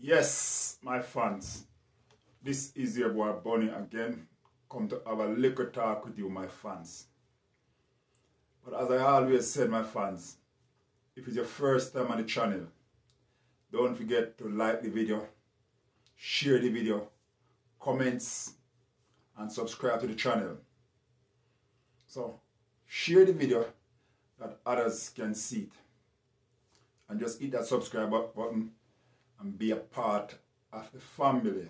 Yes, my fans, this is your boy Bunny again. Come to have a little talk with you, my fans. But as I always said, my fans, if it's your first time on the channel, don't forget to like the video, share the video, comments, and subscribe to the channel. So, share the video that others can see it. And just hit that subscribe button and be a part of the family.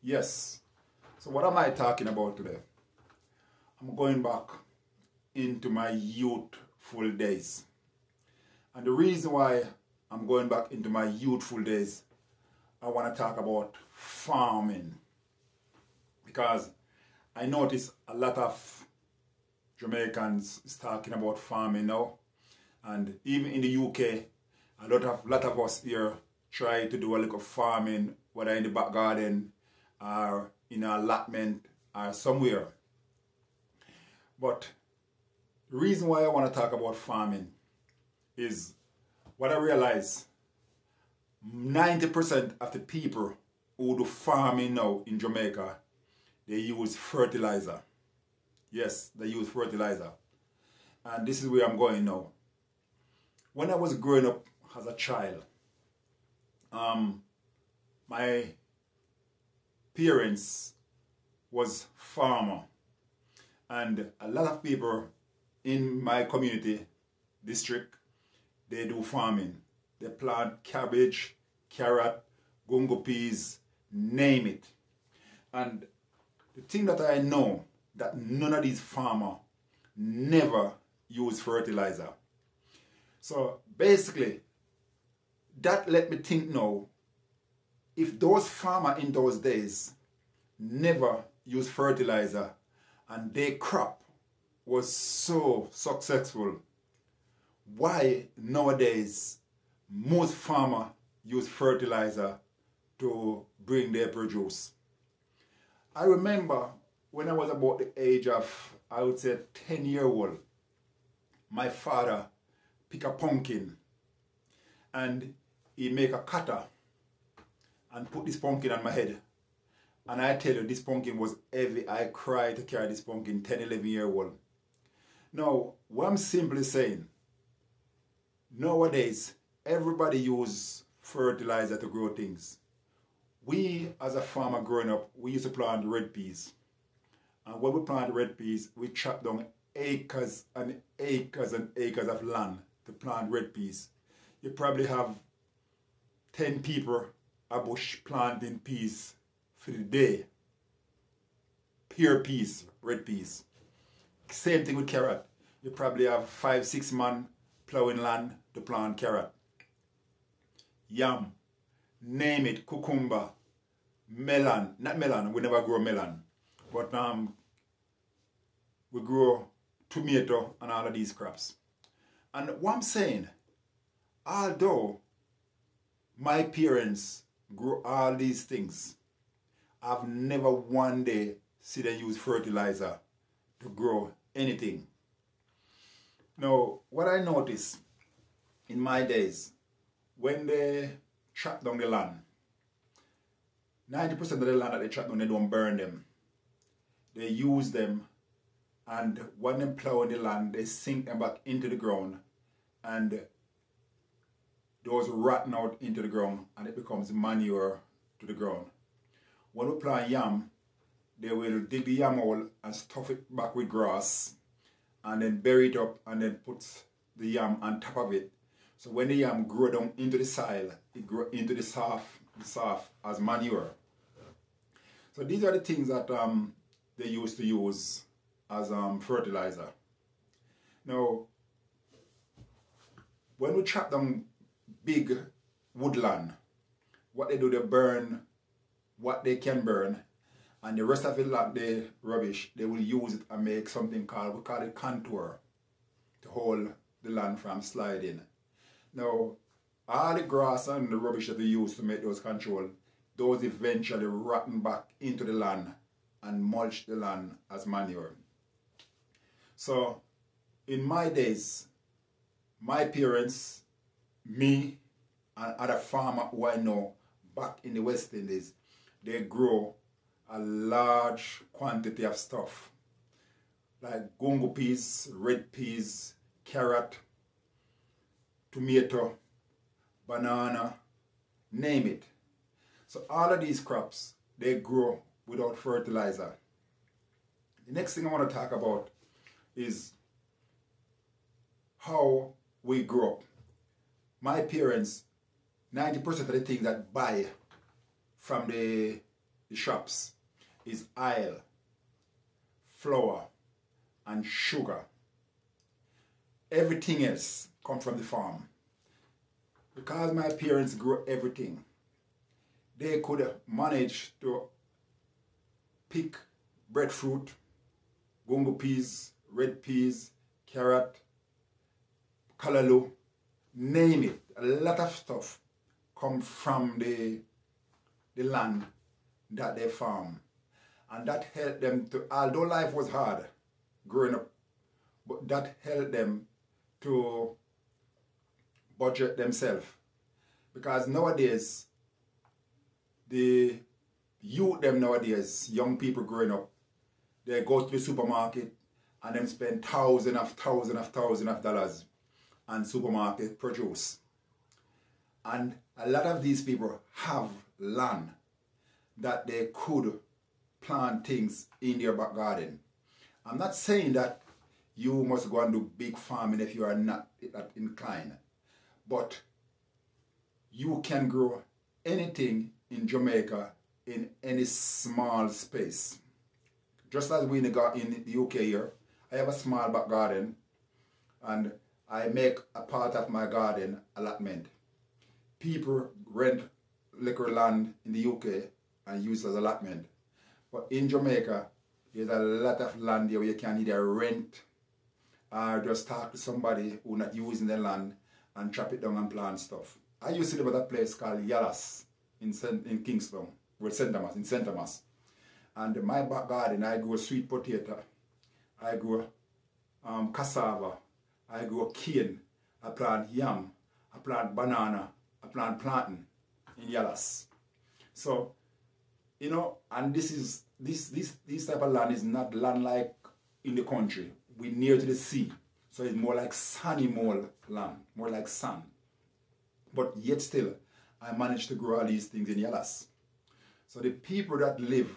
Yes. So what am I talking about today? I'm going back into my youthful days. And the reason why I'm going back into my youthful days, I want to talk about farming. Because I notice a lot of Jamaicans is talking about farming now. And even in the UK, a lot of us here try to do a little farming, whether in the back garden or in an allotment or somewhere. But the reason why I want to talk about farming is what I realize 90% of the people who do farming now in Jamaica, they use fertilizer. Yes, they use fertilizer. And this is where I'm going now. When I was growing up as a child, my parents was farmer, and a lot of people in my community district, they do farming. They plant cabbage, carrot, gungo peas, name it. And the thing that I know, that none of these farmers never use fertilizer. So basically, that let me think now, if those farmers in those days never used fertilizer and their crop was so successful, why nowadays most farmers use fertilizer to bring their produce? I remember when I was about the age of, I would say 10-year-old, my father pick a pumpkin and he make a cutter and put this pumpkin on my head. And I tell you, this pumpkin was heavy. I cried to carry this pumpkin, 10, 11-year-old. Now, what I'm simply saying, nowadays, everybody use fertilizer to grow things. We, as a farmer growing up, we used to plant red peas. And when we plant red peas, we chop down acres and acres and acres of land to plant red peas. You probably have 10 people a bush planting peas for the day. Pure peas, red peas. Same thing with carrot. You probably have 5, 6 men plowing land to plant carrot. Yam, name it, cucumber, melon. Not melon, we never grow melon. But we grow tomato and all of these crops. And what I'm saying, although my parents grew all these things, I've never one day seen them use fertilizer to grow anything. Now, what I noticed in my days, when they chop down the land, 90% of the land that they chop down, they don't burn them. They use them, and when they plow the land, they sink them back into the ground, and those rotten out into the ground, and it becomes manure to the ground. When we plant yam, they will dig the yam hole and stuff it back with grass, and then bury it up, and then put the yam on top of it. So when the yam grow down into the soil, it grow into the soft as manure. So these are the things that they used to use as fertilizer. Now, when we chop down big woodland, what they do, they burn what they can burn, and the rest of it, like the rubbish, they will use it and make something called, we call it contour, to hold the land from sliding. Now, all the grass and the rubbish that they use to make those control, those eventually rotten back into the land and mulch the land as manure. So, in my days, my parents, me, and other farmers who I know, back in the West Indies, they grow a large quantity of stuff like gungo peas, red peas, carrot, tomato, banana, name it. So all of these crops, they grow without fertilizer. The next thing I want to talk about is how we grew up. My parents, 90% of the things that buy from the shops is oil, flour, and sugar. Everything else comes from the farm. Because my parents grew everything, they could manage to pick breadfruit, gungo peas, red peas, carrot, callaloo, name it. A lot of stuff comes from the land that they farm. And that helped them to, although life was hard growing up, but that helped them to budget themselves. Because nowadays, the youth them nowadays, young people growing up, they go to the supermarket and then spend thousands of dollars on supermarket produce. And a lot of these people have land that they could plant things in their back garden. I'm not saying that you must go and do big farming if you are not that inclined, but you can grow anything in Jamaica in any small space. Just as we in the UK here, I have a small back garden and I make a part of my garden allotment. People rent liquor land in the UK and use it as allotment. But in Jamaica, there's a lot of land there where you can either rent or just talk to somebody who's not using the land and chop it down and plant stuff. I used to live at a place called Yallas in Kingston, St. Thomas. And in my back garden, I grow sweet potato, I grow cassava, I grow cane, I plant yam, I plant banana, I plant plantain in Yallas. So, you know, and this type of land is not land like in the country. We're near to the sea. So it's more like sunny mole land, more like sun. But yet still, I managed to grow all these things in Yallas. So the people that live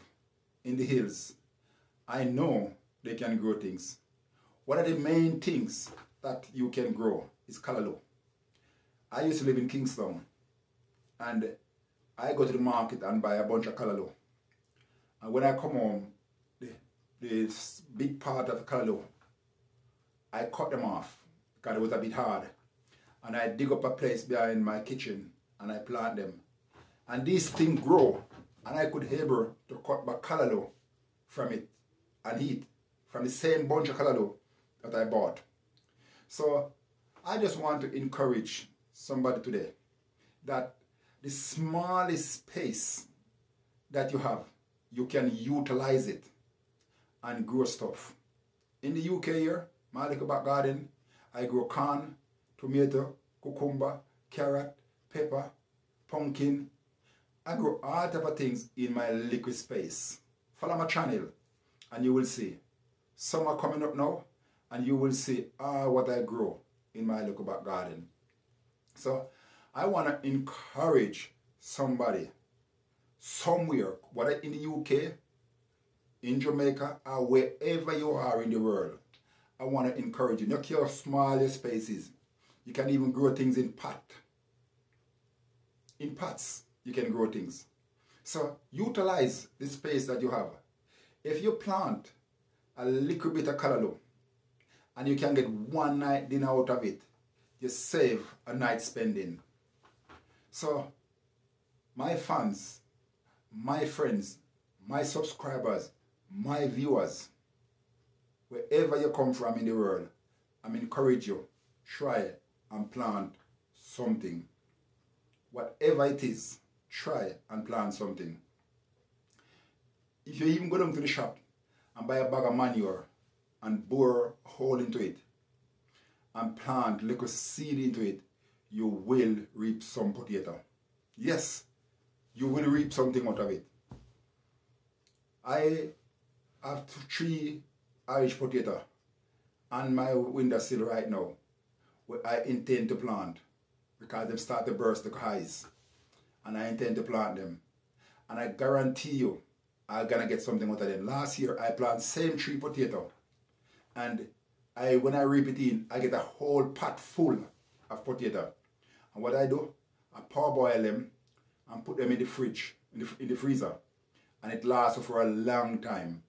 in the hills, I know they can grow things. One of the main things that you can grow is callaloo. I used to live in Kingston, and I go to the market and buy a bunch of callaloo. And when I come home, the big part of the callaloo, I cut them off because it was a bit hard. And I dig up a place behind my kitchen and I plant them. And these things grow, and I could able to cut back callaloo from it and eat from the same bunch of callaloo that I bought. So I just want to encourage somebody today that the smallest space that you have, you can utilize it and grow stuff. In the UK here, my little back garden, I grow corn, tomato, cucumber, carrot, pepper, pumpkin. I grow all type of things in my liquid space. Follow my channel and you will see. Some are coming up now and you will see what I grow in my little back garden. So I want to encourage somebody somewhere, whether in the UK, in Jamaica, or wherever you are in the world. I want to encourage you. Look your smaller spaces. You can even grow things in pot. In pots, you can grow things. So utilize the space that you have. If you plant a little bit of callaloo and you can get one night dinner out of it, you save a night spending. So my fans, my friends, my subscribers, my viewers, wherever you come from in the world, I'm encourage you, try and plant something. Whatever it is, try and plant something. If you even go down to the shop and buy a bag of manure and bore a hole into it and plant little seed into it, you will reap some potato. Yes, you will reap something out of it. I have 3 Irish potato on my windowsill right now, where I intend to plant, because they start to burst the highs, and I intend to plant them. And I guarantee you, I'm gonna get something out of them. Last year, I planted same 3 potato, and when I reap it in, I get a whole pot full of potato. And what I do, I parboil them and put them in the fridge, in the freezer, and it lasts for a long time.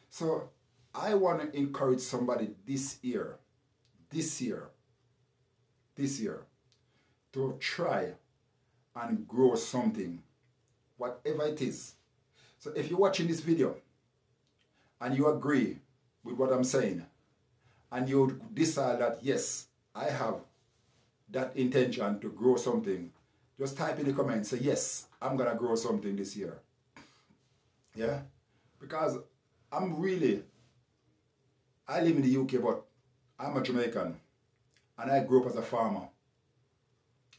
So I want to encourage somebody this year, to try and grow something, whatever it is. So if you're watching this video and you agree with what I'm saying, and you decide that yes, I have that intention to grow something, just type in the comments, say yes, I'm gonna grow something this year. Yeah, because I live in the UK, but I'm a Jamaican, and I grew up as a farmer.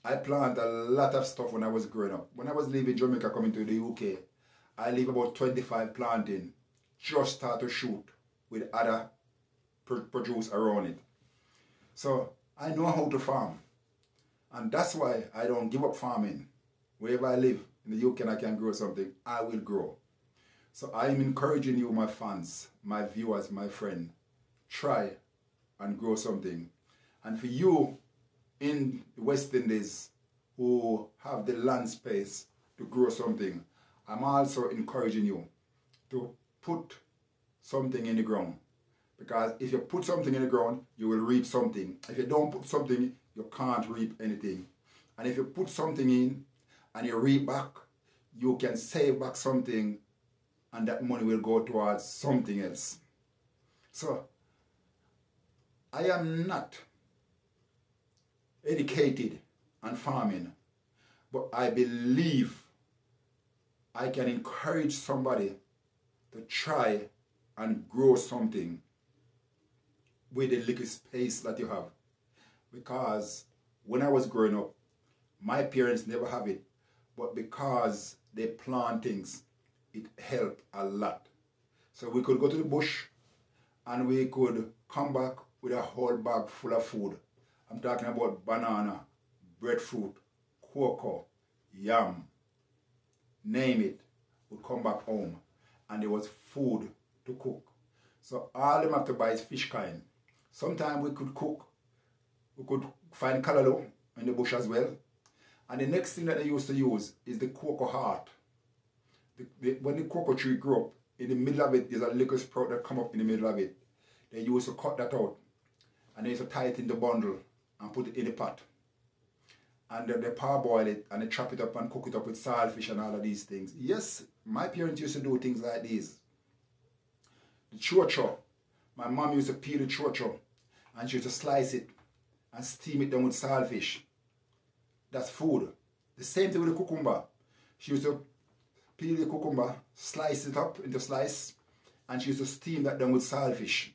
I planted a lot of stuff when I was growing up. When I was leaving Jamaica coming to the UK, I lived about 25 planting, just start to shoot with other produce around it. So I know how to farm, and that's why I don't give up farming. Wherever I live in the UK and I can grow something, I will grow. So I am encouraging you, my fans, my viewers, my friend, try and grow something. And for you in the West Indies who have the land space to grow something, I'm also encouraging you to put something in the ground. Because if you put something in the ground, you will reap something. If you don't put something, you can't reap anything. And if you put something in and you reap back, you can save back something, and that money will go towards something else. So I am not educated on farming, but I believe I can encourage somebody to try and grow something with the little space that you have. Because when I was growing up, my parents never have it, but because they plant things, it helped a lot. So we could go to the bush and we could come back with a whole bag full of food. I'm talking about banana, breadfruit, cocoa, yam, name it. We'd come back home and there was food to cook. So all them have to buy is fish kind. Sometimes we could cook, we could find callaloo in the bush as well. And the next thing that they used to use is the cocoa heart. When the cocoa tree grew up, in the middle of it, there's a little sprout that come up in the middle of it. They used to cut that out, and they used to tie it in the bundle and put it in the pot. And then they parboil it, and they chop it up and cook it up with saltfish and all of these things. Yes, my parents used to do things like these. The chocho, my mom used to peel the chocho, and she used to slice it and steam it down with saltfish. That's food. The same thing with the cucumber. She used to peel the cucumber, slice it up into slice, and she used to steam that down with saltfish.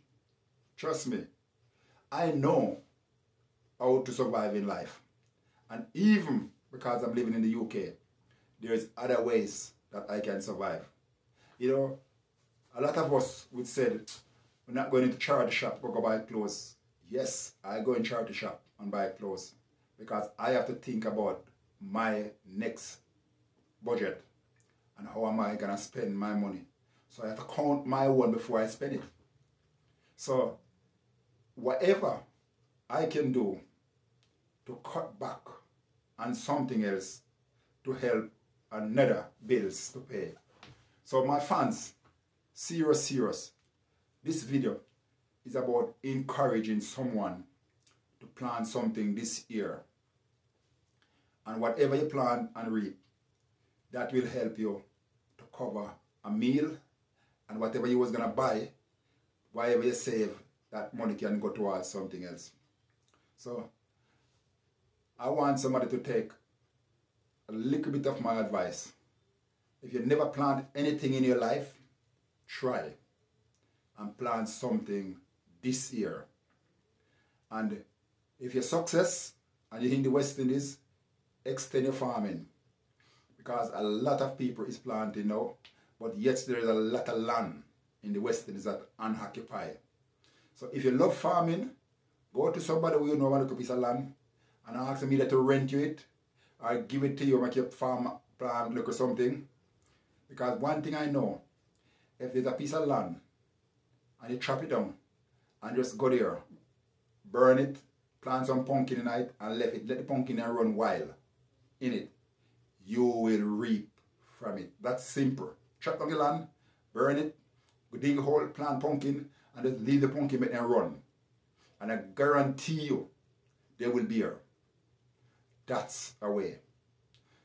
Trust me, I know how to survive in life. And even because I'm living in the UK, there's other ways that I can survive. You know, a lot of us would say, we're not going into charity shop to go buy clothes. Yes, I go in charity shop and buy clothes because I have to think about my next budget and how am I going to spend my money. So I have to count my one before I spend it. So whatever I can do to cut back on something else to help another bills to pay. So my fans, serious, this video is about encouraging someone to plant something this year. And whatever you plant and reap, that will help you to cover a meal, and whatever you was going to buy, whatever you save, that money can go towards something else. So I want somebody to take a little bit of my advice. If you never plant anything in your life, try and plant something this year. And if you're success and you're in the West Indies, extend your farming. because a lot of people is planting now, but yet there is a lot of land in the West Indies that unoccupied. So if you love farming, go to somebody who you know want a piece of land and ask them either to rent you it or give it to you, make your farm plant look or something. Because one thing I know, if there's a piece of land and you chop it down and just go there, burn it, plant some pumpkin in it and let the pumpkin run wild in it, you will reap from it. That's simple. Chop down the land, burn it, dig a hole, plant pumpkin, and just leave the pumpkin and run. And I guarantee you, they will bear. That's a way.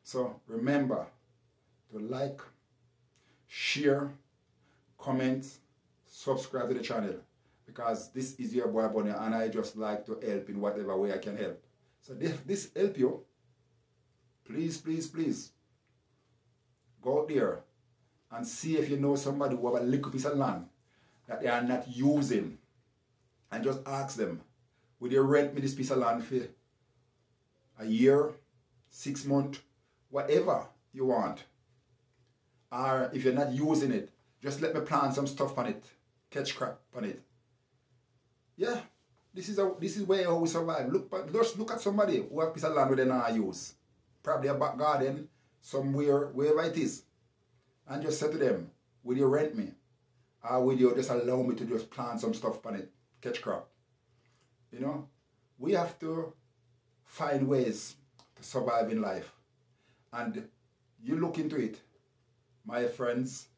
So remember to like, share, comment, subscribe to the channel, because this is your boy Bunny and I just like to help in whatever way I can help. So if this help you, please, please, please go out there and see if you know somebody who have a little piece of land that they are not using, and just ask them, will you rent me this piece of land for a year, 6 months, whatever you want. Or if you're not using it, just let me plant some stuff on it, catch crop on it. Yeah, this is where we survive. Just look at somebody who have a piece of land where they not use. Probably a back garden, somewhere, wherever it is. And just say to them, will you rent me? Or will you just allow me to just plant some stuff on it, catch crop? You know, we have to find ways to survive in life. And you look into it, my friends,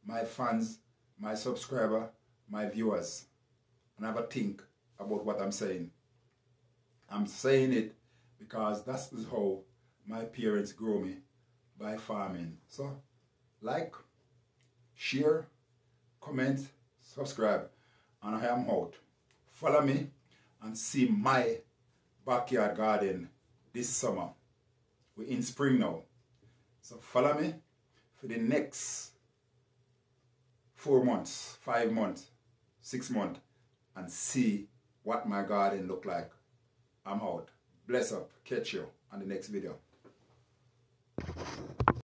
my fans, my subscriber, my viewers, and have a think about what I'm saying. I'm saying it because that's how my parents grew me, by farming. So, like, share, comment, subscribe, and I am out. Follow me and see my backyard garden this summer. We're in spring now. So follow me for the next 4 months, 5 months, 6 months, and see what my garden look like. I'm out. Bless up. Catch you on the next video.